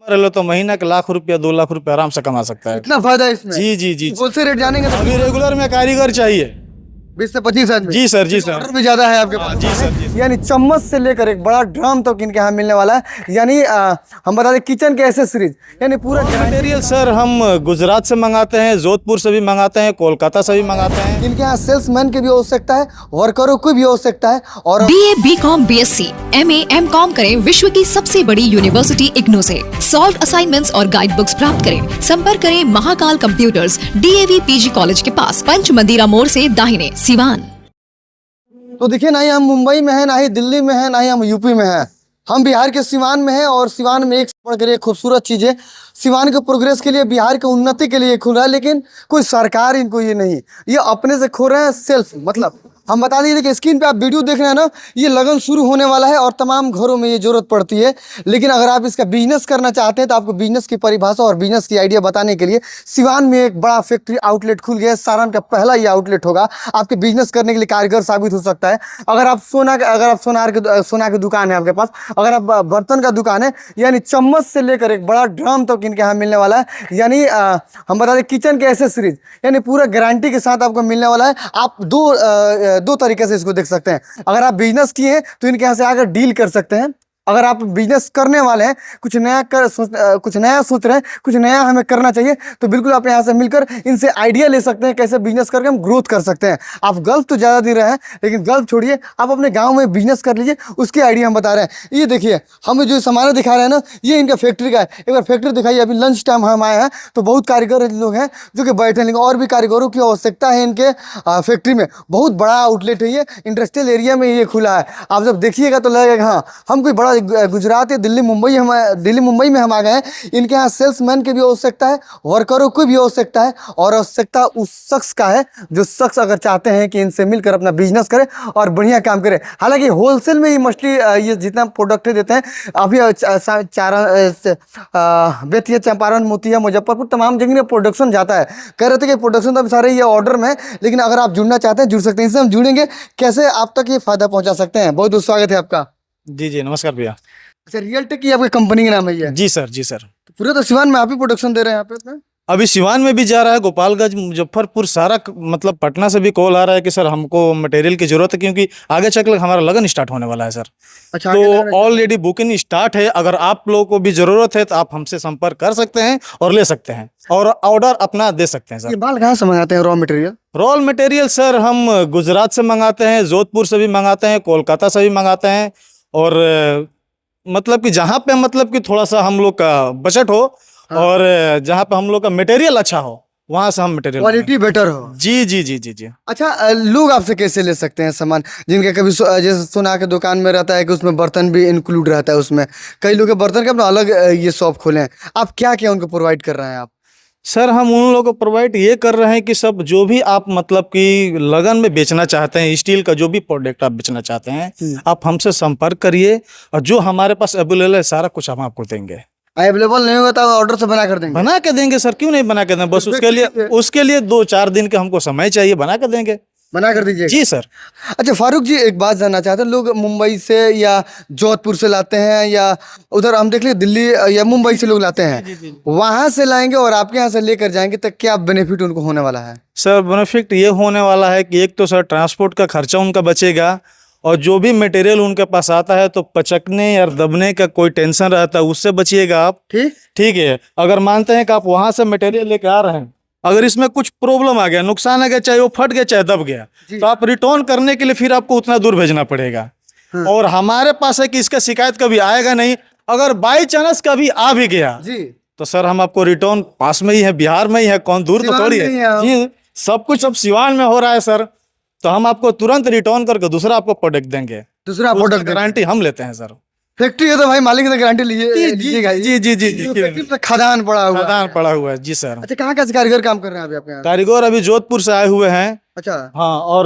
कर लो तो महीना के ₹1,00,000 ₹2,00,000 आराम से कमा सकता है। इतना फायदा है इसमें। जी जी जी। होलसेल रेट जानेंगे तो अभी रेगुलर में कारीगर चाहिए। 20 से 25 आदमी। जी सर, जी सर। ऑर्डर भी ज्यादा है आपके हाँ, पास। जी सर, जी सर। यानी चम्मच से लेकर एक बड़ा ड्रम तक इनके यहाँ मिलने वाला है। यानी हम बता दें किचन के एसेसरीज यानी पूरा मटेरियल सर हम गुजरात से मंगाते हैं, जोधपुर से भी मंगाते हैं, कोलकाता से भी मंगाते हैं। इनके यहाँ सेल्समैन की भी आवश्यकता है, वर्करों की भी आवश्यकता है। और BA, BCom, BSc, MA, MCom करें विश्व की सबसे बड़ी यूनिवर्सिटी इग्नू से। सॉल्व असाइनमेंट्स और गाइड बुक्स प्राप्त करें। संपर्क करें Mahakal computers, DAV PG college के पास, पंच मंदिरा मोड़ से दाहिने, सिवान। तो देखिए, ना ही हम मुंबई में है, ना ही दिल्ली में है, ना ही हम यूपी में है। हम बिहार के सिवान में हैं और सिवान में एक से बढ़कर एक खूबसूरत चीज़ है। सिवान के प्रोग्रेस के लिए, बिहार के उन्नति के लिए खुल रहा है, लेकिन कोई सरकार इनको ये नहीं, ये अपने से खो रहे हैं। सेल्फ मतलब हम बता दीजिए कि स्क्रीन पे आप वीडियो देख रहे हैं ना, ये लगन शुरू होने वाला है और तमाम घरों में ये जरूरत पड़ती है। लेकिन अगर आप इसका बिजनेस करना चाहते हैं तो आपको बिजनेस की परिभाषा और बिजनेस की आइडिया बताने के लिए सिवान में एक बड़ा फैक्ट्री आउटलेट खुल गया है। सारण का पहला ये आउटलेट होगा, आपके बिजनेस करने के लिए कारगर साबित हो सकता है। अगर आप सोना की दुकान है आपके पास, अगर आप बर्तन का दुकान है, यानी चम्मच से लेकर एक बड़ा ड्रम तक इनके यहाँ मिलने वाला है। यानी हम बता दें किचन के एसेसरीज यानी पूरा गारंटी के साथ आपको मिलने वाला है। आप दो तरीके से इसको देख सकते हैं। अगर आप बिजनेस किए हैं तो इनके यहाँ से आकर डील कर सकते हैं। अगर आप बिजनेस करने वाले हैं, कुछ नया सोच रहे हैं, कुछ नया हमें करना चाहिए, तो बिल्कुल आप यहाँ से मिलकर इनसे आइडिया ले सकते हैं कैसे बिजनेस करके हम ग्रोथ कर सकते हैं। आप गल्फ तो ज़्यादा दे रहे हैं, लेकिन गल्फ छोड़िए, आप अपने गांव में बिजनेस कर लीजिए, उसकी आइडिया हम बता रहे हैं। ये देखिए, हमें जो सामान दिखा रहे हैं ना, ये इनका फैक्ट्री का है। एक बार फैक्ट्री दिखाइए। अभी लंच टाइम हम आए हैं तो बहुत कारीगर लोग हैं जो कि बैठे हैं, लेकिन और भी कारीगरों की आवश्यकता है इनके फैक्ट्री में। बहुत बड़ा आउटलेट है ये, इंडस्ट्रियल एरिया में ये खुला है। आप जब देखिएगा तो लगेगा हाँ हम कोई बड़ा गुजरात या दिल्ली मुंबई में हम आ गए हैं। इनके यहाँ सेल्समैन की भी आवश्यकता है, वर्करों की भी आवश्यकता है, और आवश्यकता उस शख्स का है जो शख्स अगर चाहते हैं कि इनसे मिलकर अपना बिजनेस करें और बढ़िया काम करें। हालांकि होलसेल में ही मोस्टली ये जितना प्रोडक्ट देते हैं, अभी बेतिया, चंपारण, मोतिया, मुजफ्फरपुर तमाम जगह प्रोडक्शन जाता है। कह रहे थे कि प्रोडक्शन तो अभी सारे ये ऑर्डर में है, लेकिन अगर आप जुड़ना चाहते हैं जुड़ सकते हैं। इससे हम जुड़ेंगे, कैसे आप तक ये फायदा पहुंचा सकते हैं। बहुत बहुत स्वागत है आपका। जी जी, नमस्कार भैया। अच्छा, रियलटेक की आपकी कंपनी का नाम है ये? जी सर, जी सर। तो पूरे तो सिवान में आप ही प्रोडक्शन दे रहे हैं यहाँ पे अपना? अभी सिवान में भी जा रहा है, गोपालगंज, मुजफ्फरपुर, सारा मतलब पटना से भी कॉल आ रहा है कि सर हमको मटेरियल की जरूरत है, क्योंकि आगे चल हमारा लगन स्टार्ट होने वाला है सर। अच्छा, तो ऑलरेडी बुकिंग स्टार्ट है। अगर आप लोगों को भी जरूरत है तो आप हमसे संपर्क कर सकते हैं और ले सकते हैं और ऑर्डर अपना दे सकते हैं सर। ये माल कहाँ से मंगाते हैं, raw material? Raw material sir हम गुजरात से मंगाते हैं, जोधपुर से भी मंगाते हैं, कोलकाता से भी मंगाते हैं। और मतलब कि जहाँ पे मतलब कि थोड़ा सा हम लोग का बजट हो, हाँ। और जहाँ पे हम लोग का मटेरियल अच्छा हो, वहां से हम मटेरियल क्वालिटी बेटर हो। जी जी जी जी जी। अच्छा, लोग आपसे कैसे ले सकते हैं सामान, जिनके कभी जैसे सोना के दुकान में रहता है कि उसमें बर्तन भी इंक्लूड रहता है, उसमें कई लोग के बर्तन के अपना अलग ये शॉप खोले हैं। आप क्या क्या उनको प्रोवाइड कर रहे हैं आप? सर हम उन लोगों को प्रोवाइड ये कर रहे हैं कि सब जो भी आप मतलब कि लगन में बेचना चाहते हैं, स्टील का जो भी प्रोडक्ट आप बेचना चाहते हैं, आप हमसे संपर्क करिए और जो हमारे पास अवेलेबल है सारा कुछ हम आपको देंगे। अवेलेबल नहीं होगा तो ऑर्डर से बना कर देंगे? बना के देंगे सर, क्यों नहीं बना के देंगे। बस उसके लिए 2-4 दिन का हमको समय चाहिए, बना के देंगे। बना कर दीजिए जी सर। अच्छा फारूक जी, एक बात जानना चाहते हैं, लोग मुंबई से या जोधपुर से लाते हैं, या उधर हम देख लिए दिल्ली या मुंबई से लोग लाते हैं, वहां से लाएंगे और आपके यहाँ से लेकर जाएंगे तो क्या बेनिफिट उनको होने वाला है? सर बेनिफिट ये होने वाला है कि एक तो सर ट्रांसपोर्ट का खर्चा उनका बचेगा, और जो भी मटेरियल उनके पास आता है तो पचकने या दबने का कोई टेंशन रहता है, उससे बचिएगा आप। ठीक है। अगर मानते हैं कि आप वहां से मटेरियल लेके आ रहे हैं, अगर इसमें कुछ प्रॉब्लम आ गया, नुकसान आ गया, चाहे वो फट गया चाहे दब गया, तो आप रिटर्न करने के लिए फिर आपको उतना दूर भेजना पड़ेगा। हाँ। और हमारे पास है कि इसका शिकायत कभी आएगा नहीं। अगर बाई चांस कभी आ भी गया जी, तो सर हम आपको रिटर्न पास में ही है, बिहार में ही है, कौन दूर तो थोड़ी है जी। सब कुछ अब सिवान में हो रहा है सर, तो हम आपको तुरंत रिटर्न करके दूसरा आपको प्रोडक्ट देंगे। दूसरा प्रोडक्ट गारंटी हम लेते हैं सर। फैक्ट्री है तो भाई मालिक से गारंटी लीजिएगा। जी जी जी जी। खदान पड़ा हुआ है जी सर। अच्छा, कहाँ कारीगर काम कर रहे हैं अभी आपके यहाँ? कारीगर अभी जोधपुर से आए हुए हैं। अच्छा हाँ, और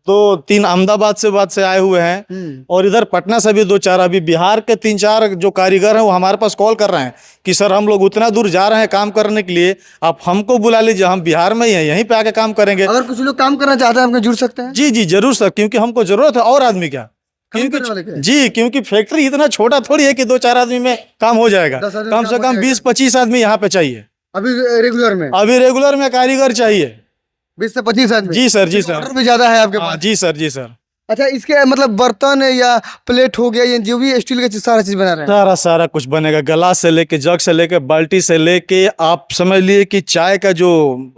2-3 अहमदाबाद से आए हुए हैं, और इधर पटना से भी 2-4। अभी बिहार के 3-4 जो कारीगर हैं वो हमारे पास कॉल कर रहे हैं कि सर हम लोग उतना दूर जा रहे हैं काम करने के लिए, आप हमको बुला लीजिए, हम बिहार में ही हैं, यहीं पे आके काम करेंगे। अगर कुछ लोग काम करना चाहते हैं, हमको जुड़ सकते हैं? जी जी जरूर सर, क्योंकि हमको जरूरत है और आदमी क्या। करने वाले के? जी, क्योंकि फैक्ट्री इतना छोटा थोड़ी है कि 2-4 आदमी में काम हो जाएगा। 10 आदमी कम में से काम हो कम जाएगा। 20-25 आदमी यहाँ पे चाहिए। अभी रेगुलर में अभी रेगुलर में कारीगर चाहिए। 20 से 25 आदमी। जी सर, जी सर। ऑर्डर भी ज्यादा है आपके हाँ, पास। जी सर, जी सर। अच्छा, इसके मतलब बर्तन या प्लेट हो गया, ये जो भी स्टील का चीज, सारा चीज बना रहे हैं। सारा कुछ बनेगा, गिलास से लेके, जग से लेके, बाल्टी से लेके, आप समझ लिए कि चाय का जो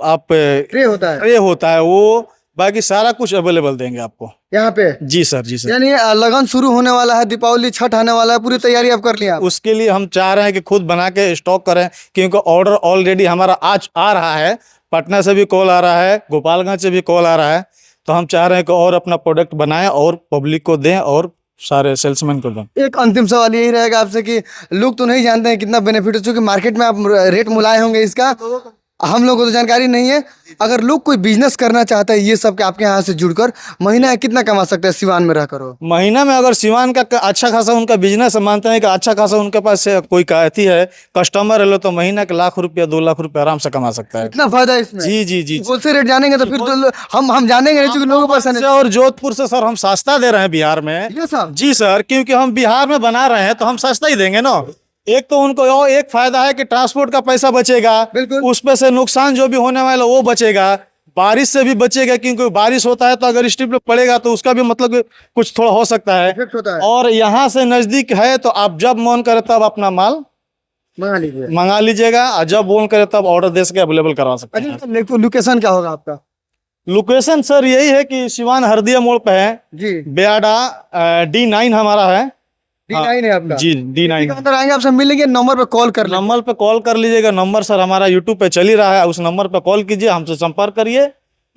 आप ट्रे होता है ट्रे होता है वो, बाकी सारा कुछ अवेलेबल देंगे आपको यहाँ पे। जी सर, जी सर। यानी लगन शुरू होने वाला है, दीपावली छठ आने वाला है, पूरी तैयारी आप कर लिया आप? उसके लिए हम चाह रहे हैं कि खुद बना के स्टॉक करें, क्योंकि ऑर्डर ऑलरेडी हमारा आज आ रहा है। पटना से भी कॉल आ रहा है, गोपालगंज से भी कॉल आ रहा है। तो हम चाह रहे हैं कि और अपना प्रोडक्ट बनाएं और पब्लिक को दें और सारे सेल्समैन को दें। एक अंतिम सवाल यही रहेगा आपसे कि लोग तो नहीं जानते हैं कितना बेनिफिट है, क्योंकि मार्केट में आप रेट मुलाए होंगे इसका, हम लोगों को तो जानकारी नहीं है। अगर लोग कोई बिजनेस करना चाहता है ये सब के आपके यहाँ से जुड़कर, महीना कितना कमा सकते हैं सिवान में रहकर हो? महीना में अगर सिवान का अच्छा खासा उनका बिजनेस मानते हैं कि अच्छा खासा उनके पास से कोई कहती है कस्टमर है, तो महीना के ₹1,00,000 ₹2,00,000 आराम से कमा सकता है। इतना फायदा है इसमें? जी जी जी। होलसेल रेट जानेंगे तो फिर तो हम जानेंगे नहीं, क्योंकि लोगों को पसंद से है। और जोधपुर से सर हम सस्ता दे रहे हैं बिहार में। ये सब जी सर, क्योंकि हम बिहार में बना रहे हैं तो हम सस्ता ही देंगे ना। एक तो उनको और एक फायदा है कि ट्रांसपोर्ट का पैसा बचेगा, बिल्कुल। उसमें से नुकसान जो भी होने वाला वो बचेगा, बारिश से भी बचेगा, क्योंकि बारिश होता है तो अगर स्ट्रिप में पड़ेगा तो उसका भी मतलब कुछ थोड़ा हो सकता है। इफेक्ट होता है। और यहाँ से नजदीक है तो आप जब मन करे तब अपना माल मंगा लीजिएगा, और जब मन करे तब ऑर्डर दे सके अवेलेबल करवा सकते हैं। अच्छा, तो लोकेशन क्या होगा आपका? लोकेशन सर यही है कि सिवान हरदिया मोड़ पे है, जी, बेयाडा, D9 हमारा है। D9 है आपका? जी, D9 अंदर आएंगे आपसे मिलेंगे, नंबर पे कॉल कर लेंगे। नंबर पे कॉल कर लीजिएगा। नंबर सर हमारा यूट्यूब पे चल ही रहा है, उस नंबर पे कॉल कीजिए, हमसे संपर्क करिए,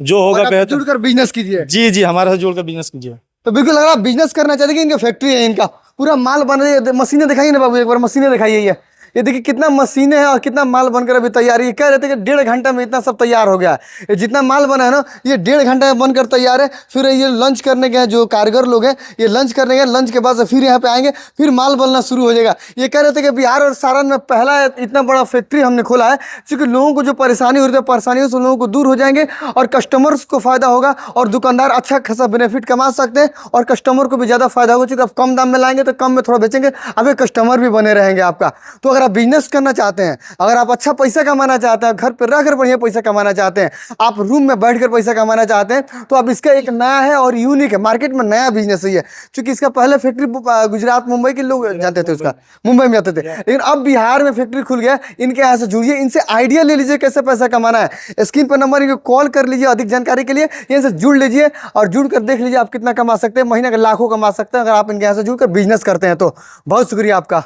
जो और होगा आप बेहतर। जुड़कर बिजनेस कीजिए। जी जी, हमारे साथ जुड़कर बिजनेस कीजिए। तो बिल्कुल, अगर आप बिजनेस करना चाहते हैं, इनका फैक्ट्री है, इनका पूरा माल बन रही है। मशीनें दिखाइए ना बाबू, एक बार मशीनें दिखाइए। ये देखिए कितना मशीनें हैं और कितना माल बनकर अभी तैयार है। ये कह रहे थे कि 1.5 घंटा में इतना सब तैयार हो गया है। ये जितना माल बना है ना, ये 1.5 घंटा में बनकर तैयार है। फिर ये लंच करने गए जो कारीगर लोग हैं, ये लंच करने गए, लंच के बाद से फिर यहाँ पे आएंगे, फिर माल बनना शुरू हो जाएगा। ये कह रहे थे कि बिहार और सारण में पहला इतना बड़ा फैक्ट्री हमने खोला है, क्योंकि लोगों को जो परेशानी हो रही है, परेशानियों से लोगों को दूर हो जाएंगे और कस्टमर्स को फायदा होगा और दुकानदार अच्छा खासा बेनिफिट कमा सकते हैं और कस्टमर को भी ज़्यादा फायदा होगा, क्योंकि आप कम दाम में लाएंगे तो कम में थोड़ा बेचेंगे, अभी कस्टमर भी बने रहेंगे आपका। तो अगर आप बिजनेस करना चाहते हैं, अगर आप अच्छा पैसा कमाना चाहते हैं, घर पर रहकर बढ़िया पैसा कमाना चाहते हैं, आप रूम में बैठकर पैसा कमाना चाहते हैं, तो अब इसका एक नया है और यूनिक है, मार्केट में नया बिजनेस है ये। क्योंकि इसका पहले फैक्ट्री गुजरात मुंबई के लोग जानते थे, उसका मुंबई में जाते थे, लेकिन अब बिहार में फैक्ट्री खुल गया। इनके यहाँ से जुड़िए, इनसे आइडिया ले लीजिए कैसे पैसा कमाना है। स्क्रीन पर नंबर इनको कॉल कर लीजिए, अधिक जानकारी के लिए इनसे जुड़ लीजिए और जुड़ कर देख लीजिए आप कितना कमा सकते हैं। महीने के लाखों कमा सकते हैं अगर आप इनके यहाँ से जुड़कर बिजनेस करते हैं तो। बहुत शुक्रिया आपका।